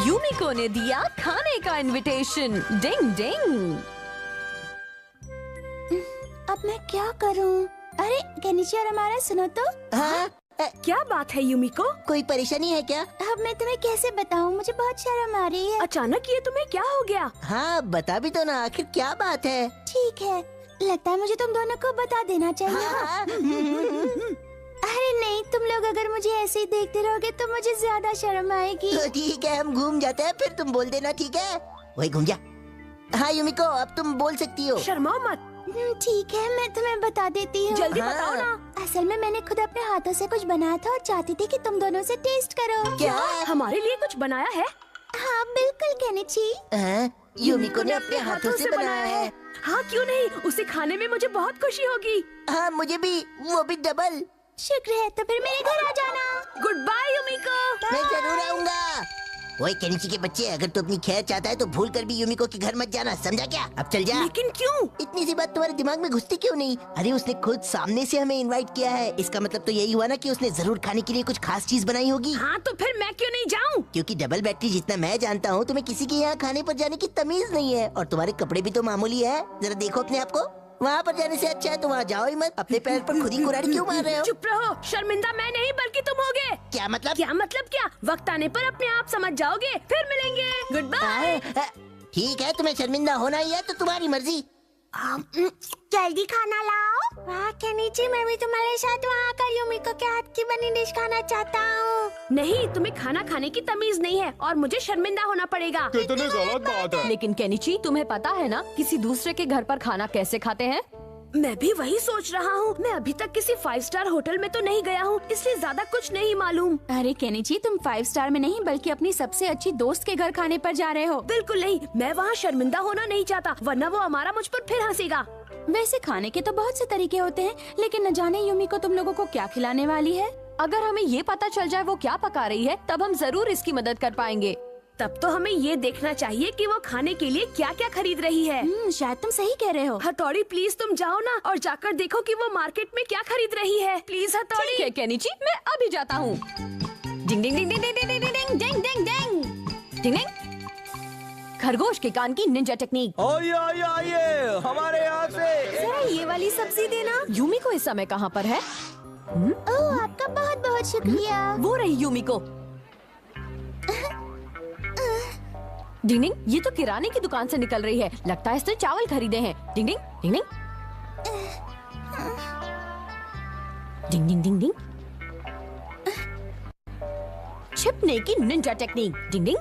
यूमिको ने दिया खाने का इनविटेशन। डिंग डिंग। अब मैं क्या करूं? अरे केनिची और हमारा सुनो तो। हाँ? क्या बात है यूमिको? कोई परेशानी है क्या? अब मैं तुम्हें कैसे बताऊं? मुझे बहुत शर्म आ रही है। अचानक ये तुम्हें क्या हो गया? हाँ बता भी तो ना, आखिर क्या बात है? ठीक है, लगता है मुझे तुम दोनों को बता देना चाहिए। हाँ। अरे नहीं, तुम लोग अगर मुझे ऐसे ही देखते रहोगे तो मुझे ज्यादा शर्म आएगी। तो ठीक है, हम घूम जाते हैं, फिर तुम बोल देना, ठीक है? वही घूम जा। हाँ यूमिको, अब तुम बोल सकती हो। शर्माओ मत। ठीक है, मैं तुम्हें बता देती हूँ। जल्दी हाँ। बताओ ना। असल में मैंने खुद अपने हाथों से कुछ बनाया था और चाहती थी कि तुम दोनों से टेस्ट करो। क्या? हमारे लिए कुछ बनाया है? हाँ बिल्कुल केनिची। हाँ, यूमिको ने अपने हाथों से बनाया है। हाँ क्यों नहीं, उसे खाने में मुझे बहुत खुशी होगी। हाँ मुझे भी, वो भी डबल। शुक्र है, तो फिर मेरे घर आ जाना। Good bye Yumiko. मैं जरूर आऊंगा। ओए केनिची के बच्चे, अगर तू अपनी खैर चाहता है तो भूल कर भी यूमिको के घर मत जाना, समझा क्या? अब चल जा। लेकिन क्यों? इतनी सी बात तुम्हारे दिमाग में घुसती क्यों नहीं? अरे उसने खुद सामने से हमें इनवाइट किया है, इसका मतलब तो यही हुआ ना कि उसने जरूर खाने के लिए कुछ खास चीज बनाई होगी। हाँ तो फिर मैं क्यों नहीं जाऊँ? क्योंकि डबल बैटरी जितना मैं जानता हूँ, तुम्हें किसी के यहाँ खाने पर जाने की तमीज नहीं है, और तुम्हारे कपड़े भी तो मामूली है। जरा देखो अपने आप को। वहाँ पर जाने से अच्छा है तो वहाँ जाओ ही मत। अपने पैर पर खुद ही कुल्हाड़ी क्यों मार रहे हो? चुप रहो, शर्मिंदा मैं नहीं बल्कि तुम होगे। क्या मतलब? क्या मतलब क्या? वक्त आने पर अपने आप समझ जाओगे, फिर मिलेंगे। Good bye. ठीक है, तुम्हें शर्मिंदा होना ही है तो तुम्हारी मर्जी। जल्दी खाना लाओ। वाह केनिची, मैं भी तुम्हारे साथ वहाँ आकर यूमिको के हाथ की बनी डिश खाना चाहता हूँ। नहीं, तुम्हें खाना खाने की तमीज नहीं है और मुझे शर्मिंदा होना पड़ेगा। कितनी गलत बात है। लेकिन केनिची, तुम्हें पता है ना किसी दूसरे के घर पर खाना कैसे खाते हैं? मैं भी वही सोच रहा हूँ। मैं अभी तक किसी 5 स्टार होटल में तो नहीं गया हूँ, इसलिए ज्यादा कुछ नहीं मालूम। अरे केनिची, तुम 5 स्टार में नहीं बल्कि अपनी सबसे अच्छी दोस्त के घर खाने पर जा रहे हो। बिल्कुल नहीं, मैं वहाँ शर्मिंदा होना नहीं चाहता, वरना वो हमारा मुझ पर फिर हंसेगा। वैसे खाने के तो बहुत से तरीके होते हैं, लेकिन न जाने यूमिको तुम लोगों को क्या खिलाने वाली है। अगर हमें ये पता चल जाए वो क्या पका रही है, तब हम जरूर इसकी मदद कर पाएंगे। तब तो हमें ये देखना चाहिए कि वो खाने के लिए क्या क्या खरीद रही है। शायद तुम सही कह रहे हो। हथौड़ी प्लीज तुम जाओ ना और जाकर देखो कि वो मार्केट में क्या खरीद रही है। प्लीज हथौड़ी। ठीक है केनिची, मैं अभी जाता हूँ। डिंग डिंग डिंग डिंग डिंग डिंग डिंग डिंग डिंग डिंग डिंग डिंग। खरगोश के कान की निंजा टेक्निक। आइए आइए आइए, हमारे यहाँ से। जरा ये वाली सब्जी देना। यूमिको इस समय कहाँ पर है? ओह, आपका बहुत बहुत शुक्रिया। वो रही यूमिको। डिंग डिंग, ये तो किराने की दुकान से निकल रही है, लगता है इसने चावल खरीदे हैं। डिंग डिंग डिंग डिंग डिंग डिंग डिंग डिंग। छिपने की निंजा टेक्निक। डिंग डिंग।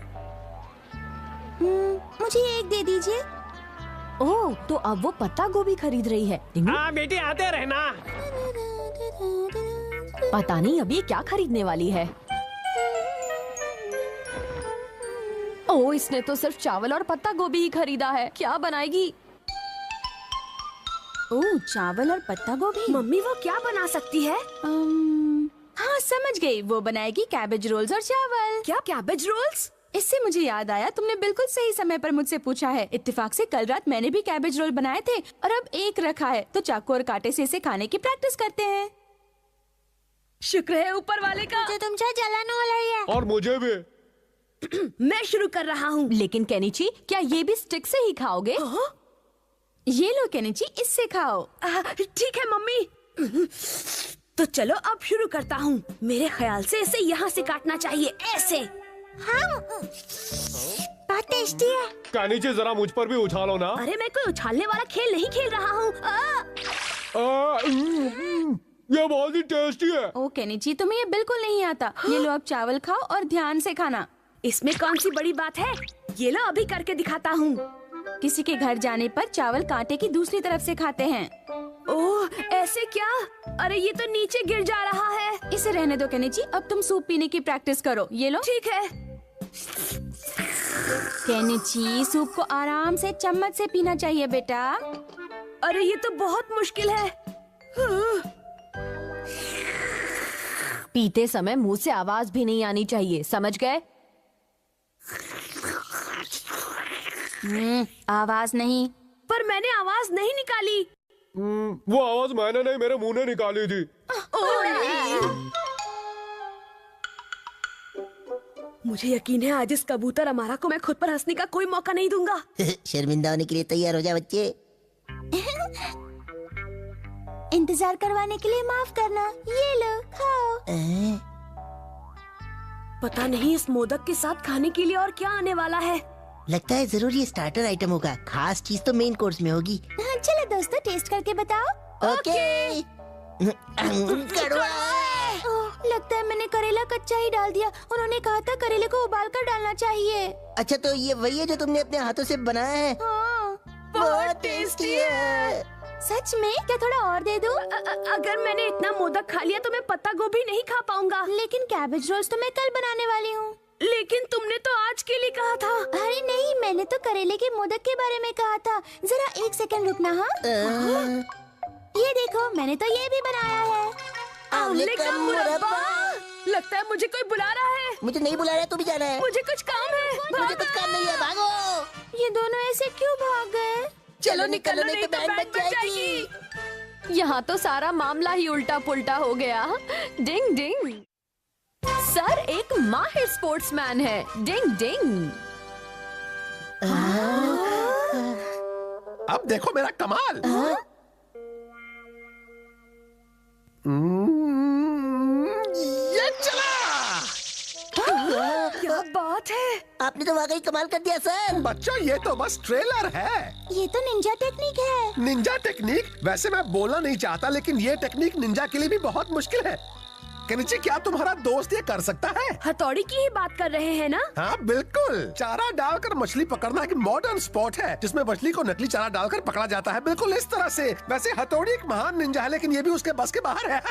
मुझे एक दे दीजिए। ओह, तो अब वो पत्ता गोभी खरीद रही है। डिंग डिंग। हाँ बेटी, आते रहना। पता नहीं अब ये क्या खरीदने वाली है। ओह, इसने तो सिर्फ चावल और पत्ता गोभी ही खरीदा है, क्या बनाएगी? ओह, चावल और पत्ता गोभी। मम्मी वो क्या बना सकती है? हाँ समझ गई, वो बनाएगी कैबेज रोल्स और चावल। क्या कैबेज रोल्स? इससे मुझे याद आया, तुमने बिल्कुल सही समय पर मुझसे पूछा है। इत्तेफाक से कल रात मैंने भी कैबेज रोल बनाए थे और अब एक रखा है, तो चाकू और कांटे से इसे खाने की प्रैक्टिस करते हैं। शुक्र है ऊपर वाले का। जो तुमसे जलन हो रही है। और मुझे भी। मैं शुरू कर रहा हूँ। लेकिन केनिची, क्या ये भी स्टिक से ही खाओगे? ये लो केनिची, इससे खाओ। ठीक है मम्मी। तो चलो अब शुरू करता हूँ। मेरे ख्याल से इसे यहाँ से काटना चाहिए, ऐसे। हाँ, बहुत टेस्टी है। केनिची, जरा मुझ पर भी उछालो ना। अरे मैं कोई उछालने वाला खेल नहीं खेल रहा हूँ। ये बहुत ही टेस्टी है। ओ केनिची, तुम्हें ये बिल्कुल नहीं आता। ये लो, अब चावल खाओ और ध्यान से खाना। इसमें कौन सी बड़ी बात है? ये लो अभी करके दिखाता हूँ। किसी के घर जाने पर चावल कांटे की दूसरी तरफ से खाते हैं। ओह, ऐसे क्या? अरे ये तो नीचे गिर जा रहा है। इसे रहने दो केनिची, अब तुम सूप पीने की प्रैक्टिस करो। ये लो। ठीक है। केनिची, सूप को आराम से चम्मच से पीना चाहिए बेटा। अरे ये तो बहुत मुश्किल है। पीते समय मुंह से आवाज भी नहीं आनी चाहिए, समझ गए? आवाज नहीं। पर मैंने आवाज नहीं निकाली। वो आवाज मैंने नहीं, मेरे मुंह ने निकाली थी। मुझे यकीन है आज इस कबूतर अमारा को मैं खुद पर हंसने का कोई मौका नहीं दूंगा। शर्मिंदा होने के लिए तैयार हो जा बच्चे। इंतजार करवाने के लिए माफ करना। ये लो खाओ। पता नहीं इस मोदक के साथ खाने के लिए और क्या आने वाला है। लगता है जरूर ये स्टार्टर आइटम होगा, खास चीज तो मेन कोर्स में होगी। हाँ, चलो दोस्तों टेस्ट करके बताओ। ओके। कड़वा। ओह, लगता है मैंने करेला कच्चा ही डाल दिया। उन्होंने कहा था करेले को उबाल कर डालना चाहिए। अच्छा तो ये वही है जो तुमने अपने हाथों से बनाया है? हाँ, बहुत टेस्टी है। सच में? क्या थोड़ा और दे दूं? अगर मैंने इतना मोदक खा लिया तो मैं पत्ता गोभी नहीं खा पाऊंगा। लेकिन कैबेज रोल्स तो मैं कल बनाने वाली हूँ। लेकिन तुमने तो आज के लिए कहा था। अरे नहीं, मैंने तो करेले के मोदक के बारे में कहा था। जरा एक सेकंड रुकना। हाँ, ये देखो मैंने तो ये भी बनाया है। आंवले का मुरब्बा। लगता है मुझे कोई बुला रहा है। मुझे नहीं बुला रहा, तू भी जाना है। मुझे कुछ काम है। मुझे कुछ काम नहीं है, भागो। ये दोनों ऐसे क्यों भाग गए? चलो निकलो नहीं तो बैंड बज जाएगी। यहाँ तो सारा मामला ही उल्टा पुल्टा हो गया। डिंग डिंग। सर एक माहिर स्पोर्ट्समैन है। डिंग डिंग। अब देखो मेरा कमाल। ये चला। क्या बात है। आपने तो वाकई कमाल कर दिया सर। बच्चों ये तो बस ट्रेलर है। ये तो निंजा टेक्निक है। Ninja technique? वैसे मैं बोलना नहीं चाहता लेकिन ये टेक्निक निंजा के लिए भी बहुत मुश्किल है। केनिची क्या तुम्हारा दोस्त ये कर सकता है? हथौड़ी की ही बात कर रहे हैं ना? हाँ बिल्कुल। चारा डालकर मछली पकड़ना एक मॉडर्न स्पोर्ट है जिसमें मछली को नकली चारा डालकर पकड़ा जाता है, बिल्कुल इस तरह से। वैसे हथौड़ी एक महान निंजा है लेकिन ये भी उसके बस के बाहर है।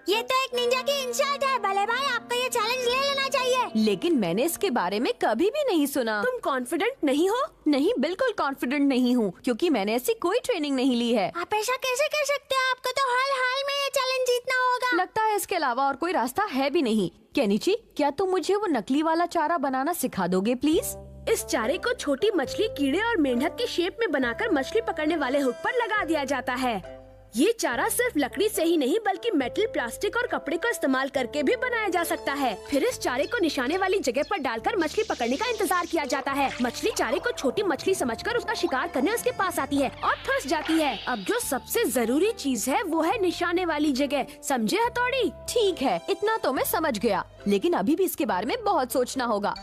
ये तो एक निंजा की इंसाइट है। भले भाई आपको ये चैलेंज ले लेना चाहिए। लेकिन मैंने इसके बारे में कभी भी नहीं सुना। तुम कॉन्फिडेंट नहीं हो? नहीं, बिल्कुल कॉन्फिडेंट नहीं हूँ क्योंकि मैंने ऐसी कोई ट्रेनिंग नहीं ली है। आप ऐसा कैसे कर सकते हैं? आपको तो हाल में ये चैलेंज जीतना होगा। लगता है इसके अलावा और कोई रास्ता है भी नहीं। केनिची, क्या तुम मुझे वो नकली वाला चारा बनाना सिखा दोगे प्लीज? इस चारे को छोटी मछली, कीड़े और मेंढक के शेप में बनाकर मछली पकड़ने वाले हुक पर लगा दिया जाता है। ये चारा सिर्फ लकड़ी से ही नहीं बल्कि मेटल, प्लास्टिक और कपड़े का इस्तेमाल करके भी बनाया जा सकता है। फिर इस चारे को निशाने वाली जगह पर डालकर मछली पकड़ने का इंतजार किया जाता है। मछली चारे को छोटी मछली समझकर उसका शिकार करने उसके पास आती है और फंस जाती है। अब जो सबसे जरूरी चीज है वो है निशाने वाली जगह। समझे हथौड़ी? ठीक है, इतना तो मैं समझ गया, लेकिन अभी भी इसके बारे में बहुत सोचना होगा।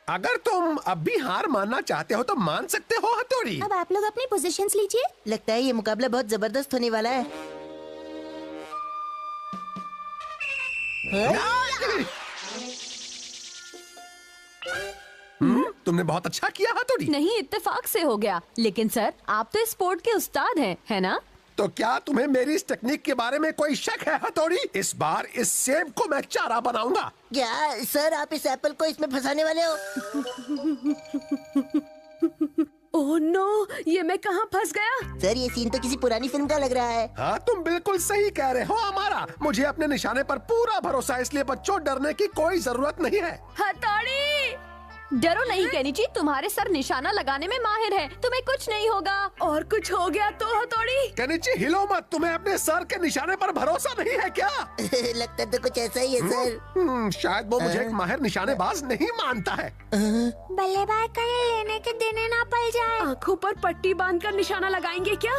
अगर तुम अब भी हार मानना चाहते हो तो मान सकते हो हथौड़ी। अब आप लोग अपनी पोजीशंस लीजिए। लगता है ये मुकाबला बहुत जबरदस्त होने वाला है। तुमने बहुत अच्छा किया हथौड़ी। नहीं, इत्तेफाक से हो गया। लेकिन सर आप तो इस स्पोर्ट के उस्ताद हैं, है ना? तो क्या तुम्हें मेरी इस टेक्निक के बारे में कोई शक है हथौड़ी? इस बार इस सेब को मैं चारा बनाऊंगा। क्या सर आप इस एप्पल को इसमें फंसाने वाले हो? ओह नो, ये मैं कहाँ फंस गया? सर ये सीन तो किसी पुरानी फिल्म का लग रहा है। हाँ तुम बिल्कुल सही कह रहे हो हमारा। मुझे अपने निशाने पर पूरा भरोसा है, इसलिए बच्चों डरने की कोई जरूरत नहीं है। हथौड़ी, डरो नहीं केनिची, तुम्हारे सर निशाना लगाने में माहिर है, तुम्हें कुछ नहीं होगा। और कुछ हो गया तो हथौड़ी? केनिची हिलो मत, तुम्हें अपने सर के निशाने पर भरोसा नहीं है क्या? लगता तो कुछ ऐसा ही है सर। शायद वो मुझे एक माहिर निशानेबाज नहीं मानता है। बल्लेबाज कहीं लेने के देने ना पड़ जाए। आँखों पर पट्टी बांधकर निशाना लगाएंगे क्या?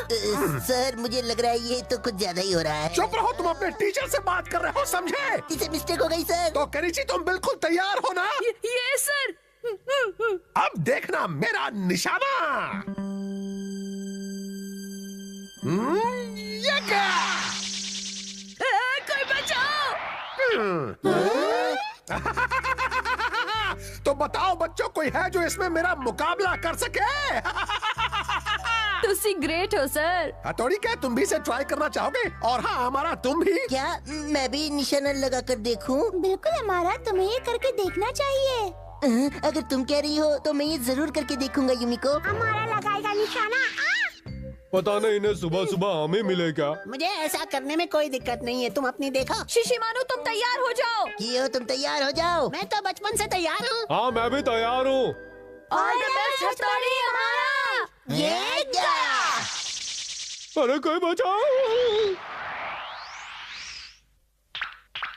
सर मुझे लग रहा है ये तो कुछ ज्यादा ही हो रहा है। चुप रहो, तुम अपने टीचर से बात कर रहे हो, समझे? इसे मिस्टेक हो गई सर। तो केनिची तुम बिल्कुल तैयार हो ना? ये सर। अब देखना मेरा निशाना। ये क्या? कोई बचाओ। तो बताओ बच्चों, कोई है जो इसमें मेरा मुकाबला कर सके? तुसी ग्रेट हो सर। हथौड़ी क्या तुम भी इसे ट्राई करना चाहोगे? और हाँ हमारा तुम भी। क्या मैं भी निशाना लगा कर देखूं? बिल्कुल हमारा, तुम्हें ये करके देखना चाहिए। अगर तुम कह रही हो तो मैं ये जरूर करके देखूंगा युमिको। हमारा लगाएगा निशाना। पता नहीं इन्हें सुबह सुबह हमें मिले क्या? मुझे ऐसा करने में कोई दिक्कत नहीं है, तुम अपनी देखो। शिशिमानु तुम तैयार हो जाओ। कियो तुम तैयार हो जाओ। मैं तो बचपन से तैयार हूँ। हाँ मैं भी तैयार हूँ। ऑल द बेस्ट हथौड़ी हमारा। ये क्या? अरे कोई बचाओ।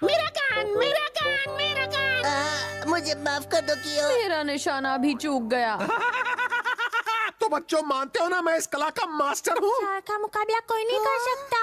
मेरा कान, मेरा कान, मेरा कान। मुझे माफ कर दो कियो। मेरा निशाना भी चूक गया। तो बच्चों मानते हो ना मैं इस कला का मास्टर हूँ। सर का मुकाबला कोई नहीं कर सकता।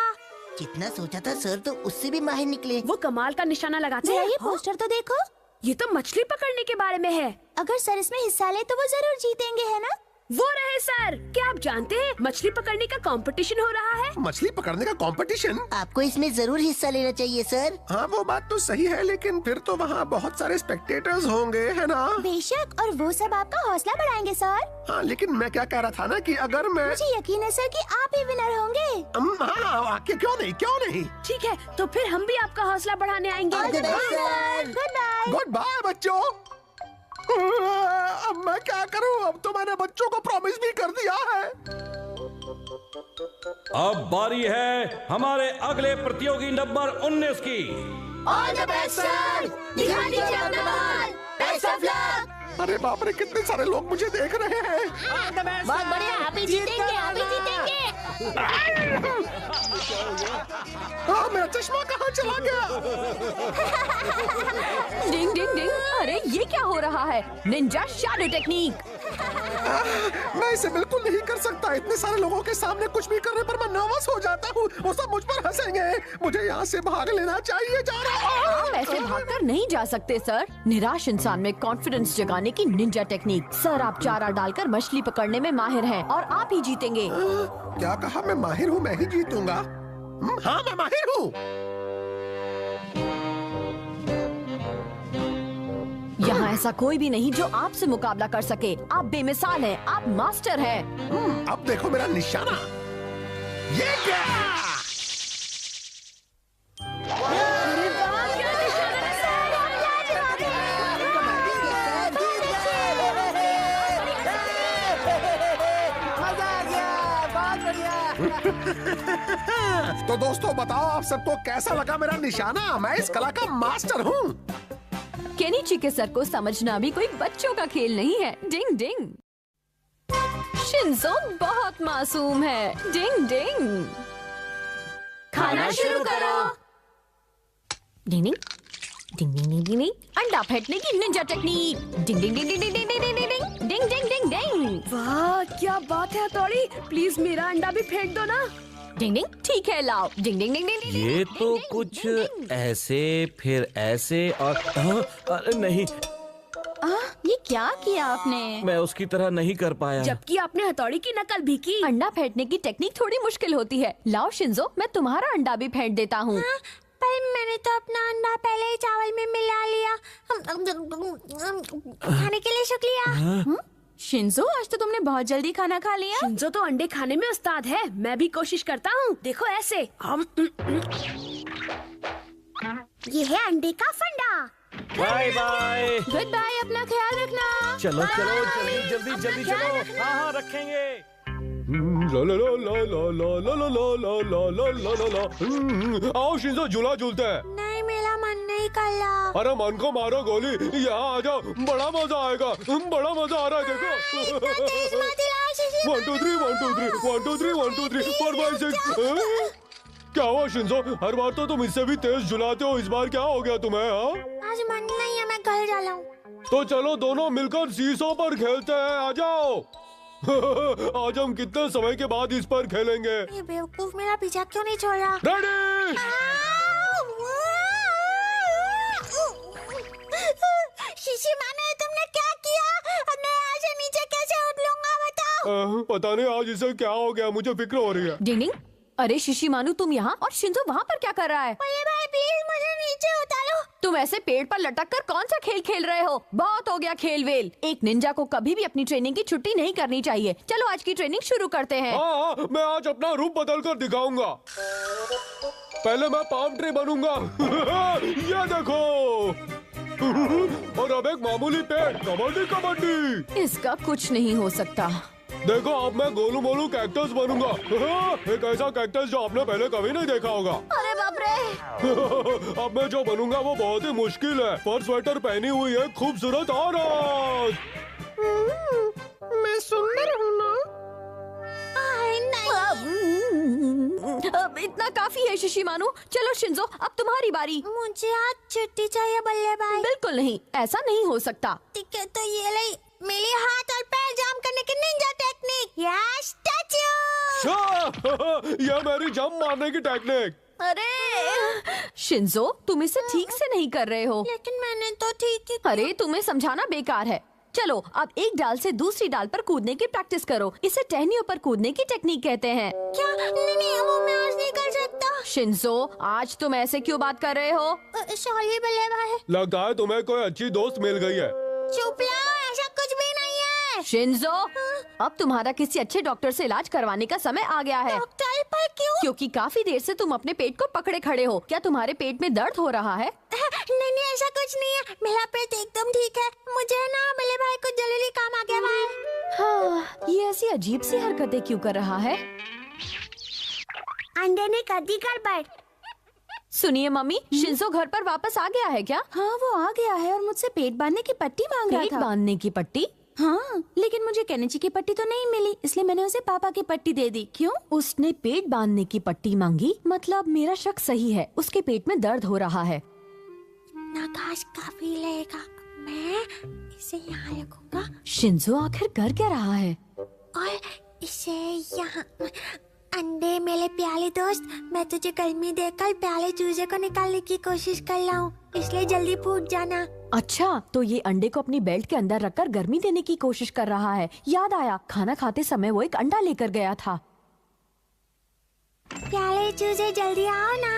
जितना सोचा था सर तो उससे भी माहिर निकले। वो कमाल का निशाना लगाते हैं। ये पोस्टर तो देखो। ये तो मछली पकड़ने के बारे में है। अगर सर इसमें हिस्सा ले तो वो जरूर जीतेंगे, है ना? वो रहे सर। क्या आप जानते हैं मछली पकड़ने का कंपटीशन हो रहा है? मछली पकड़ने का कंपटीशन? आपको इसमें जरूर हिस्सा लेना चाहिए सर। हाँ वो बात तो सही है, लेकिन फिर तो वहाँ बहुत सारे स्पेक्टेटर्स होंगे, है ना? बेशक, और वो सब आपका हौसला बढ़ाएंगे सर। हाँ लेकिन मैं क्या कह रहा था ना कि अगर मैं मुझे यकीन है सर कि आप ही विनर होंगे। हाँ क्यों नहीं, क्यों नहीं। ठीक है, तो फिर हम भी आपका हौसला बढ़ाने आएंगे। Good day, sir. Good bye. Good bye बच्चों। अब मैं क्या करूं? अब तो मैंने बच्चों को प्रॉमिस भी कर दिया है। अब बारी है हमारे अगले प्रतियोगी नंबर 19 की। All the best sir. दिखा दीजिए अपना बॉल। Best of luck. अरे बाप रे, कितने सारे लोग मुझे देख रहे हैं। बहुत बढ़िया, आप ही जीतेंगे, आप ही जीतेंगे। हाँ मेरा चश्मा कहाँ चला गया? डिंग डिंग डिंग। अरे ये क्या हो रहा है? Ninja shadow technique. मैं इसे बिल्कुल नहीं कर सकता। इतने सारे लोगों के सामने कुछ भी करने पर मैं नर्वस हो जाता हूँ। वो सब मुझ पर हंसेंगे। मुझे यहाँ से भाग लेना चाहिए। जा रहा आप ऐसे भागकर नहीं जा सकते सर। निराश इंसान में कॉन्फिडेंस जगाने की निंजा टेक्निक। सर आप चारा डालकर मछली पकड़ने में माहिर हैं और आप ही जीतेंगे। क्या कहा? मैं माहिर हूँ, मैं ही जीतूंगा। हाँ मैं माहिर हूँ। यहाँ ऐसा कोई भी नहीं जो आपसे मुकाबला कर सके। आप बेमिसाल हैं, आप मास्टर हैं। अब देखो मेरा निशाना। ये क्या? अरे वाह, क्या निशाना है सर। मजा आ गया, बहुत बढ़िया। तो दोस्तों बताओ आप सबको कैसा लगा मेरा निशाना? मैं इस कला का मास्टर हूँ। केनिची के सर को समझना भी कोई बच्चों का खेल नहीं है। डिंग डिंग। शिंजो बहुत मासूम है। डिंग डिंग। खाना शुरू करो। डिंग डिंग डिंग डिंग डिंग डिंग। अंडा फेंटने की निंजा टेक्निक। डिंग डिंग डिंग डिंग डिंग डिंग डिंग डिंग डिंग डिंग डिंग डिंग। वाह क्या बात है हथौड़ी, प्लीज मेरा अंडा भी फेंक दो ना। डिंग डिंग। ठीक है लाओ। डिंग डिंग डिंग डिंग। ये तो कुछ ऐसे फिर ऐसे और अरे नहीं, ये क्या किया आपने? मैं उसकी तरह नहीं कर पाया। जबकि आपने हथौड़ी की नकल भी की। अंडा फेंटने की टेक्निक थोड़ी मुश्किल होती है। लाओ शिंजो, मैं तुम्हारा अंडा भी फेंट देता हूँ। पर मैंने तो अपना अंडा पहले ही चावल में मिला लिया। खाने के लिए शुक्रिया। शिंजो, आज तो तुमने बहुत जल्दी खाना खा लिया। शिंजो तो अंडे खाने में उस्ताद है। मैं भी कोशिश करता हूँ। देखो ऐसे। ये है अंडे का फंडा। Bye bye. गुड बाय, अपना ख्याल रखना। चलो चलो जल्दी जल्दी जल्दी चलो। हाँ हाँ रखेंगे। ला ला ला ला ला ला ला ला ला ला ला ला ला ला। आओ शिंजो, झूला झूलते हैं। नहीं, मेरा मन नहीं कर रहा। अरे मन को मारो गोली। यहाँ आ जाओ, बड़ा मजा आएगा। बड़ा मजा आ रहा है, देखो। 1 2 3 1 2 3 1 2 3 1 2 3 4 5 6। क्या हुआ शिंजो? हर बार तो तुम इससे भी तेज झुलाते हो, इस बार क्या हो गया तुम्हें? हाँ आज मन नहीं है, मैं घर जा रहा हूँ। तो चलो दोनों मिलकर सीसों पर खेलते हैं, आ जाओ। आज हम कितने समय के बाद इस पर खेलेंगे। ये बेवकूफ मेरा पीछा क्यों नहीं छोड़ रहा? रेडी? शीशी माने, तुमने क्या किया? अब मैं यहाँ से नीचे कैसे उतरूंगा बताओ? पता नहीं आज इसे क्या हो गया, मुझे फिक्र हो रही है। डिंग डिंग। अरे शिशी मानू, तुम यहाँ और शिंजो वहाँ पर क्या कर रहा है? अरे भाई प्लीज मुझे नीचे उतारो। तुम ऐसे पेड़ पर लटक कर कौन सा खेल खेल रहे हो? बहुत हो गया खेल वेल। एक निंजा को कभी भी अपनी ट्रेनिंग की छुट्टी नहीं करनी चाहिए। चलो आज की ट्रेनिंग शुरू करते हैं। हाँ, मैं आज अपना रूप बदल कर दिखाऊंगा। पहले मैं पाम ट्री बनूंगा। ये देखो। और अब एक मामूली पेड़। कबड्डी कबड्डी। इसका कुछ नहीं हो सकता। देखो अब मैं गोलू मोलू कैक्टस बनूंगा। एक ऐसा कैक्टस जो आपने पहले कभी नहीं देखा होगा। अरे बाप रे। अब मैं जो बनूंगा वो बहुत ही मुश्किल है। पर स्वेटर पहनी हुई है खूबसूरत औरत। मैं सुंदर हूँ ना? नहीं। अब इतना काफी है शिशिमानु। चलो शिंजो, अब तुम्हारी बारी। मुझे आज छुट्टी चाहिए बल्ले भाई। बिल्कुल नहीं, ऐसा नहीं हो सकता। ठीक है, तो ये ले मेरे हाथ और पैर जाम करने की Ninja technique. Yes, touch you. ये मेरी जंप मारने की टेक्निक। अरे शिंजो, तुम इसे ठीक से नहीं कर रहे हो। लेकिन मैंने तो ठीक ही। अरे तुम्हें समझाना बेकार है। चलो अब एक डाल से दूसरी डाल पर कूदने की प्रैक्टिस करो। इसे टहनियों पर कूदने की टेक्निक कहते हैं। क्या? नहीं, वो मैं आज नहीं कर सकता। शिंजो, आज तुम ऐसे क्यों बात कर रहे हो? सॉरी बल्ले भाई। लगता है तुम्हें कोई अच्छी दोस्त मिल गई है। चुप लाओ, ऐसा कुछ भी नहीं है। शिंजो, अब तुम्हारा किसी अच्छे डॉक्टर से इलाज करवाने का समय आ गया है। डॉक्टर पर क्यों? क्योंकि काफी देर से तुम अपने पेट को पकड़े खड़े हो। क्या तुम्हारे पेट में दर्द हो रहा है? नहीं, ऐसा कुछ नहीं है। मेरा पेट एकदम ठीक है। मुझे ना बल्ले भाई को जरूरी काम आ गया भाई। हाँ, ये ऐसी अजीब सी हरकतें क्यों कर रहा है? अंडे ने कर दी गड़बड़। सुनिए मम्मी, शिंजो घर पर वापस आ गया है क्या? हाँ, वो आ गया है और मुझसे पेट बांधने की पट्टी मांग रहा पेट था। बांधने की पट्टी? हाँ, लेकिन मुझे केनिची की पट्टी तो नहीं मिली, इसलिए मैंने उसे पापा की पट्टी दे दी। क्यों? उसने पेट बांधने की पट्टी मांगी, मतलब मेरा शक सही है, उसके पेट में दर्द हो रहा है। नकाश काफी लेगा। मैं इसे यहाँ रखूंगा शिंजो आखिर कर क्या रहा है? और इसे यहाँ। अंडे मेरे प्यारे दोस्त, मैं तुझे गर्मी देकर प्यारे चूजे को निकालने की कोशिश कर रहा हूँ, इसलिए जल्दी फूट जाना। अच्छा, तो ये अंडे को अपनी बेल्ट के अंदर रखकर गर्मी देने की कोशिश कर रहा है। याद आया, खाना खाते समय वो एक अंडा लेकर गया था। प्यारे चूजे जल्दी आओ ना।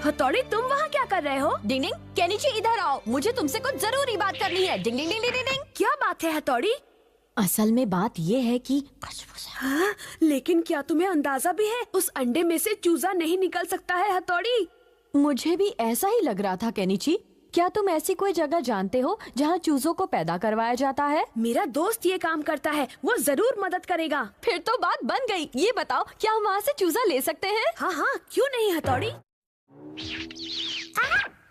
हथौड़ी, तुम वहाँ क्या कर रहे हो? डिंग डिंग, केनिची इधर आओ, मुझे तुमसे कुछ जरूरी बात करनी है। डिंग डिंग डिंग डिंग डिंग। क्या बात है हथौड़ी? असल में बात ये है कि हाँ, लेकिन क्या तुम्हें अंदाजा भी है उस अंडे में से चूजा नहीं निकल सकता है हथौड़ी? मुझे भी ऐसा ही लग रहा था केनिची। क्या तुम ऐसी कोई जगह जानते हो जहाँ चूजों को पैदा करवाया जाता है? मेरा दोस्त ये काम करता है, वो जरूर मदद करेगा। फिर तो बात बन गई। ये बताओ, क्या हम वहाँ से चूजा ले सकते हैं? हाँ हाँ, क्यों नहीं हथौड़ी।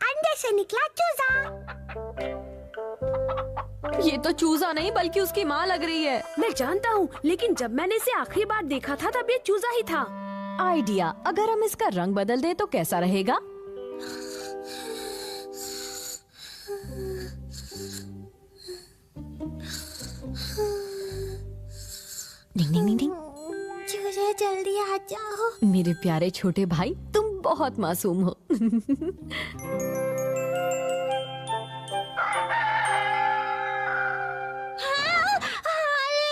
अंडे से निकला चूजा। ये तो चूजा नहीं बल्कि उसकी माँ लग रही है। मैं जानता हूँ, लेकिन जब मैंने इसे आखिरी बार देखा था तब ये चूजा ही था। आइडिया, अगर हम इसका रंग बदल दे तो कैसा रहेगा? डिंग डिंग डिंग डिंग। चूजे जल्दी आ जाओ। मेरे प्यारे छोटे भाई, तुम बहुत मासूम हो। अरे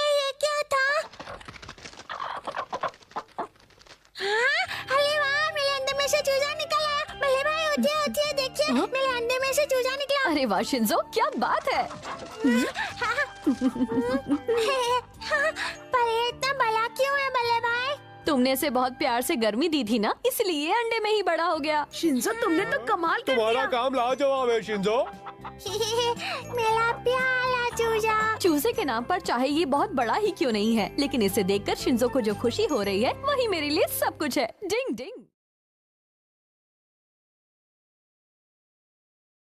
ये क्या था? हाँ, अरे वाह, मेरे अंडे में से चूजा निकला। बल्ले भाई उठिए उठिए, देखिए मेरे अंडे में से चूजा निकला। अरे वाह शिंजो, क्या बात है? पर ये इतना बड़ा क्यों है बल्ले भाई? तुमने इसे बहुत प्यार से गर्मी दी थी ना, इसलिए अंडे में ही बड़ा हो गया। शिंजो, तुमने तो कमाल कर तुम्हारा दिया। काम लाजवाब है शिंजो। मेरा प्यारा चूजा। चूजे के नाम पर चाहे ये बहुत बड़ा ही क्यों नहीं है, लेकिन इसे देखकर शिंजो को जो खुशी हो रही है वही मेरे लिए सब कुछ है। डिंग डिंग।